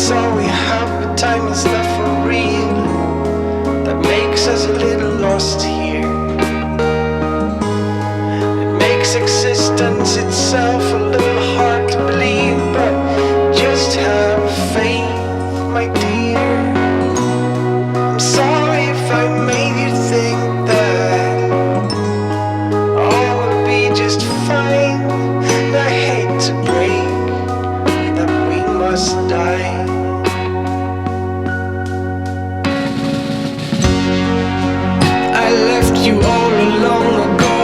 It's all we have, but time is not for real. That makes us a little lost here. It makes existence itself a little hard to believe, but just have faith, my dear. I'm sorry if I made you think that all will be just fine. And I hate to break that we must die. I left you all along ago,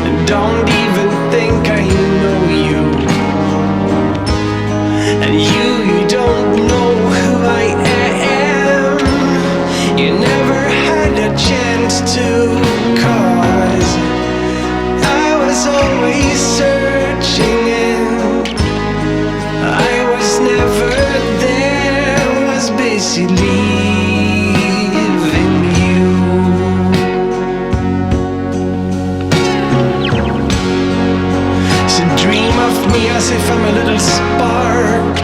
and don't even think I know you. And you don't know who I am. You never had a chance to, 'cause I was always searching and I was never there. Was busy leaving you. So dream of me as if I'm a little spark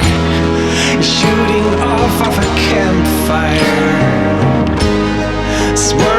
shooting off of a campfire. Swear